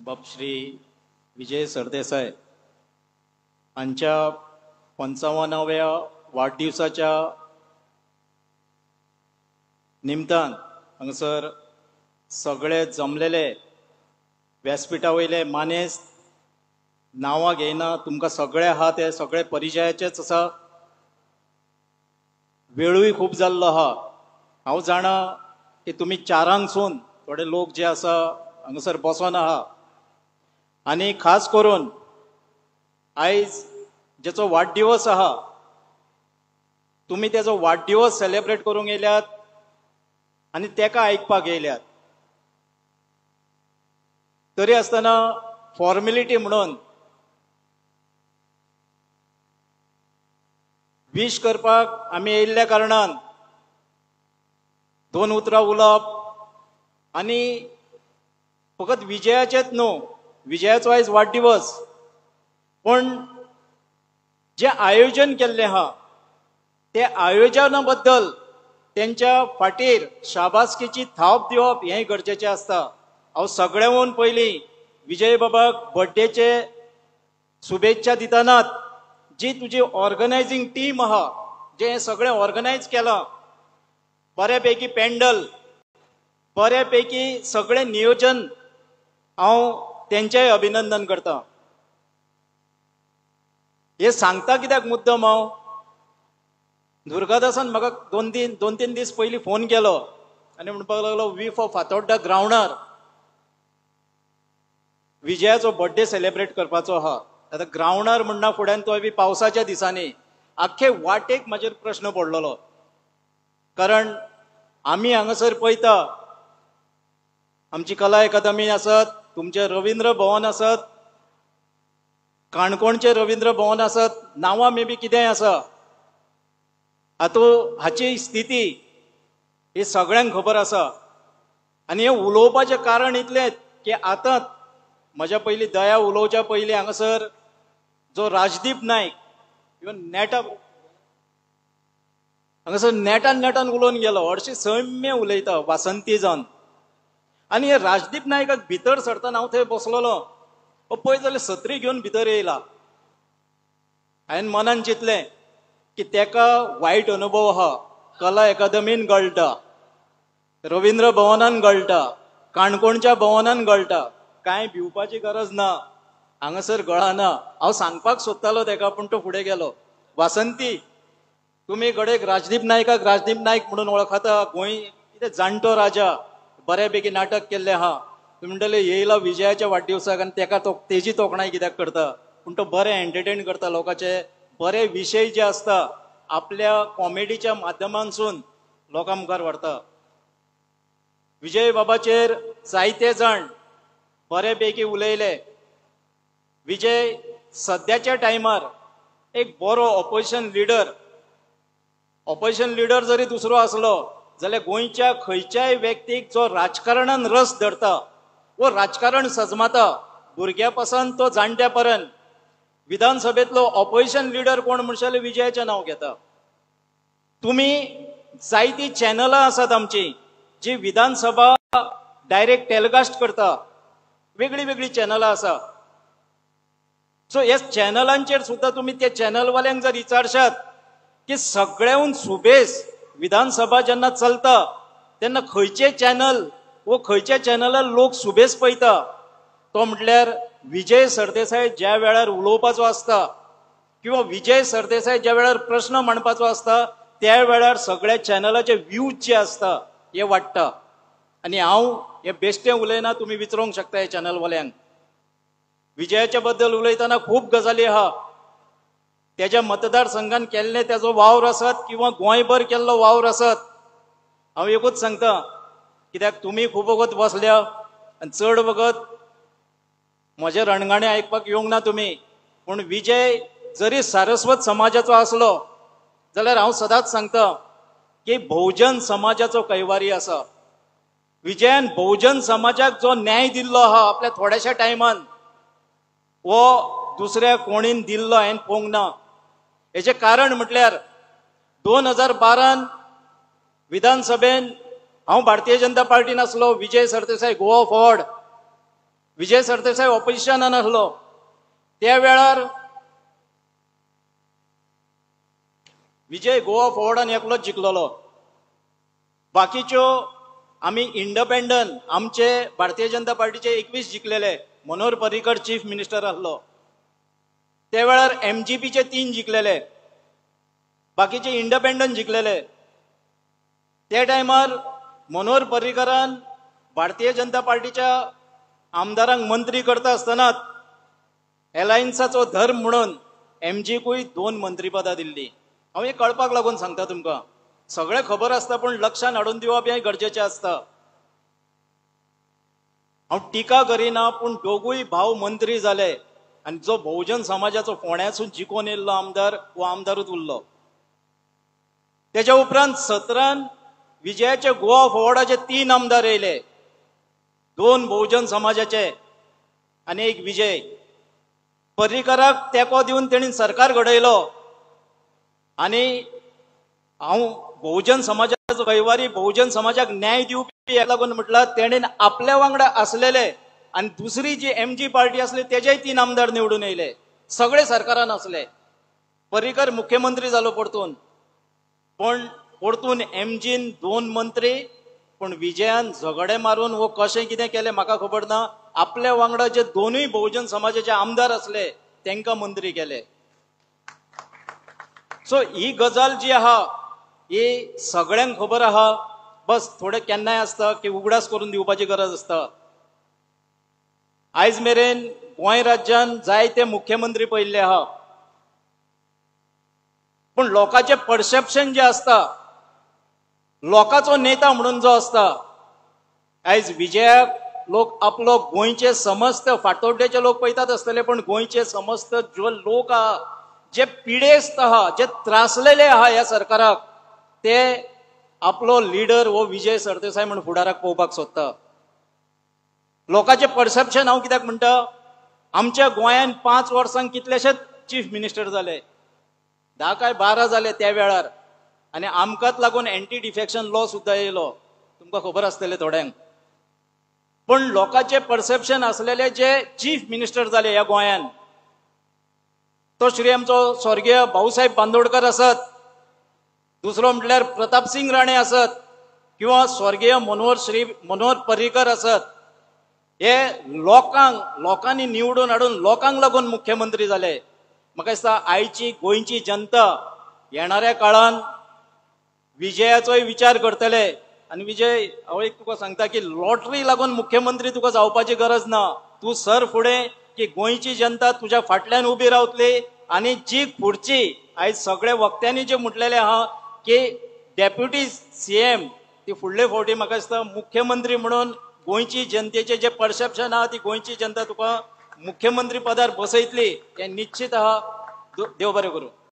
बाप श्री विजय सरदेसाय हांच्या 55व्या वाढदिवसाच्या निमतान हांगासर सगळे जमलेले व्यासपीठा वयले मानेस्त नांवां घेयना तुमकां सगळे आहा ते सगळे परिचयाचेच आसा। वेळूय खूब जाल्लो आहा। हांव जाणा की तुमी चारांकसून थोडे लोक जे आसा हांगासर बसोन आहा आनी खास करून आयज जेचो वाडदिवस आहा तुमी तेजो वाडदिवस सेलिब्रेट करूंक येयल्यात आनी तेका आयकपाक येयल्यात। तरी आसतना फॉर्मेलिटी म्हणून विश करपाक आमी येयल्ल्या कारणान दोन उतरां उलोवप आनी फकत विजयाचेच न्हू, विजयाचो आयज वाडदिवस पण जे आयोजन केल्लें आहा ते आयोजना बद्दल तेंच्या फाटीर शाबासकेची थाप दिवप हें गरजेचें आसता। हांव सगळ्यांहून पयलीं विजय बाबाक बर्थडेचे शुभेच्छा दितानाच जी तुजी ऑर्गनायझींग टीम आहा जे हें सगळें ऑर्गनायज केलां, बऱ्यापैकी पेंडल, बऱ्यापैकी सगळें नियोजन, हांव तेंचेय अभिनंदन करतां। हे सांगता कित्याक मुद्दम हांव दुर्गादासान म्हाका दोन तीन दीस पयलीं फोन केलो आनी म्हणपाक लागलो वी फॉर फातोड्डा ग्रावंडार विजयाचो बर्थडे सेलिब्रेट करपाचो आहा। आतां ग्रावंडार म्हणना फुड्यान तो बी पावसाच्या दिसांनी आख्खे वाटेक म्हाजेर प्रश्न पडलेलो, कारण आमी हांगासर पळयता आमची कला अकादमी आसत, तुमचे रवींद्र भवन आसत, काणकोणचे रवींद्र भवन आसत, नांवां मे बी कितेंय आसा, हाची स्थिती ही सगळ्यांक खबर आसा। आनी हें उलोवपाचें कारण इतलेंच की आतां म्हज्या पयलीं दया उलोवच्या पयलीं हांगासर जो राजदीप नायक इवन हांगासर नेटान उलोवन गेलो, हरशीं सौम्य उलयता वासंती जावन। आनी हे राजदीप नायकाक भितर सरतना हांव थंय बसलोलो, पळयत जाल्यार सत्री घेवन भितर येयला। हांवें मनान चिंतलें की तेका वायट अनुभव आहा, कला अकादमीन गळटा, रवींद्र भवनान गळटा, काणकोणच्या भवनान गळटा, कांय भिवपाची गरज ना, हांगासर गळना। हांव सांगपाक सोदतालो तेका पूण तो फुडें गेलो, वासंती तुमी गडेक राजदीप नायकाक राजदीप नायक म्हणून वळखता, गोंय कितें जाणटो राजा, बऱ्यापैकी नाटक केल्लें आहा, तुमी म्हणटले येयला विजयाच्या वाडदिवसाक आनी तेका तेजी तोखणाय कित्याक करता, पूण तो बरें एंटरटेन करता लोकांचे बरे विशय जे आसता आपल्या कॉमेडीच्या माध्यमांसून लोकां मुखार व्हरता। विजय बाबाचेर जायते जाण बऱ्यापैकी उलयले। विजय सद्याच्या टायमार एक बरो ऑपोजिशन लिडर जरी दुसरो आसलो जाल्यार गोंयच्या खंयच्याय व्यक्तीक जो राजकारणान रस धरता वो राजकारण सजमाता, भुरग्या पासून तो जाणट्या पर्यंत विधानसभेतलो ऑपोजिशन लिडर कोण म्हणशाले विजयाचें नांव घेता। तुमी जायती चॅनलां आसात आमची जी विधानसभा डायरेक्ट टेलिकास्ट करता, वेगळी वेगळी चॅनलां आसा। सो ह्या चॅनलांचेर सुद्दां तुमी त्या चॅनलवाल्यांक जर विचारशात की सगळ्याहून सुबेज विधानसभा जेन्ना चलता तेन्ना खंयचे चॅनल वो खंयच्या चॅनलार लोक सुबेज पळयता, तो म्हटल्यार विजय सरदेसाय ज्या वेळार उलोवपाचो आसता किंवा विजय सरदेसाय ज्या वेळार प्रश्न मांडपाचो आसता त्या वेळार सगळ्या चॅनलाचे व्ह्यूज जे आसता हे वाडटा। आनी हांव हे बेश्टें उलयना, तुमी विचारूंक शकता हे चॅनलवाल्यांक। विजयाच्या बद्दल उलयतना खूब गजाली आहा, तेज्या मतदारसंघान केल्ले तेजो वावर आसत किंवा गोंयभर केल्लो वावर आसत। हांव एकूच सांगता, कित्याक तुमी खूब वगत बसल्या आनी चड वगत म्हजे रणगाणे आयकपाक येवंक ना तुमी, पूण विजय जरी सारस्वत समाजाचो आसलो जाल्यार हांव सदांच सांगता की बहुजन समाजाचो कैवारी आसा। विजयान बहुजन समाजाक जो न्याय दिल्लो आहा आपल्या थोड्याशा टायमान, वो दुसऱ्या कोणीन दिल्लो हांवें पळोवंक ना। हेजें कारण म्हटल्यार 2012 विधानसभेन हांव भारतीय जनता पार्टीन आसलो, विजय सरदेसाय गोवा फॉर्वर्ड, विजय सरदेसाय ऑपोजिशनान आसलो त्या वेळार विजय गोवा फॉरवर्डान एकलोच जिखलोलो. बाकीच्यो आमी इंडिपेंडंट आमचे भारतीय जनता पार्टीचे 21 जिखलेले. मनोहर पर्रीकर चीफ मिनिस्टर आसलो त्या वेळार MGPचे 3 जिखलेले, बाकीचे इंडिपेंडंट जिखलेले. त्या टायमार मनोहर पर्रीकरान भारतीय जनता पार्टीच्या आमदारांक मंत्री करता आसतनाच एलायन्साचो धर्म म्हणून MGकूय 2 मंत्रीपदां दिल्ली. हांव हें कळपाक लागून सांगता तुमकां. सगळें खबर आसता पूण लक्षान हाडून दिवप हें गरजेचें आसता. हांव टिका करिना पूण दोगूय भाव मंत्री जाले आनी जो बहुजन समाजाचो फोंड्यासून जिखून येयल्लो आमदार हो आमदारूच उरलो. तेच्या उपरांत 17 विजयाचे गोवा फॉरवर्डाचे 3 आमदार येयले, 2 बहुजन समाजाचे आनी 1 विजय. पर्रीकराक तेंको दिवन तेणीन सरकार घडयलो आनी हांव बहुजन समाजाचो कैवारी, बहुजन समाजाक न्याय दिवपी हेका लागून म्हटलां तेणेन आपल्या वांगडा आसलेले आनी दुसरी जी MG पार्टी आसली तेजेय 3 आमदार निवडून येयले. सगळे सरकारान आसले. पर्रीकर मुख्यमंत्री जालो परतून, पण परतून MGन 2 मंत्री, पण विजयान झगडे मारून वो कशें कितें केलें म्हाका खबर ना. आपल्या वांगडा जे दोनूय बहुजन समाजाचे आमदार आसले तांकां मंत्री केले. सो ही गजाल जी आहा ही सगळ्यांक खबर आहा. बस थोडे केन्नाय आसता की उगडास करून दिवपाची गरज आसता. आयज मेरेन गोंय राज्यान जायते मुख्यमंत्री पळयल्ले आहा, पण लोकांचे परसेप्शन जे आसता, लोकांचो नेता म्हणून जो आसता, आयज विजयाक लोक आपलो गोंयचे समस्त फाटोड्डेचे लोक पळयतात आसतले, पण गोंयचे समस्त जो लोक आहा, जे पिडेस्त आहा, जे त्रासलेले आहा ह्या सरकाराक, ते आपलो लिडर हो विजय सरदेसाय म्हणून फुडाराक पळोवपाक सोदता. लोकांचे परसेप्शन हांव कित्याक म्हणटा, आमच्या गोंयान 5 वर्सांक कितलेशेच चीफ मिनिस्टर जाले, 10 काय 12 जाले त्या वेळार, आनी आमकांच लागून एंटी डिफेक्शन लॉ सुद्दां येयलो, तुमकां खबर आसतलें थोड्यांक. पण लोकांचे परसेप्शन आसलेले जे चीफ मिनिस्टर जाले ह्या गोंयान, तो श्री आमचो स्वर्गीय भाऊसाहेब बांदोडकर आसत, दुसरो म्हटल्यार प्रताप सिंग राणे आसत, किंवा स्वर्गीय मनोहर पर्रीकर आसत, हे लोकांनी निवडून हाडून लोकांक लागून मुख्यमंत्री जाले. म्हाका दिसता आयची गोंयची जनता येणाऱ्या काळान विजयाचोय विचार करतले. आनी विजय, हांव एक तुका सांगता की लॉटरी लागून मुख्यमंत्री तुका जावपाची गरज ना. तूं सर फुडें की गोंयची जनता तुज्या फाटल्यान उबी रावतली आनी जी खुर्ची आयज सगळे वक्त्यांनी जे म्हटलेले आहा की डेप्युटी CM ती फुडले फावटी म्हाका दिसता मुख्यमंत्री म्हणून गोंयची जनतेचे जे परसेप्शन आहा ती गोंयची जनता तुका मुख्यमंत्री पदार बसयतली हें निश्चित आहा. देव बरें करूं.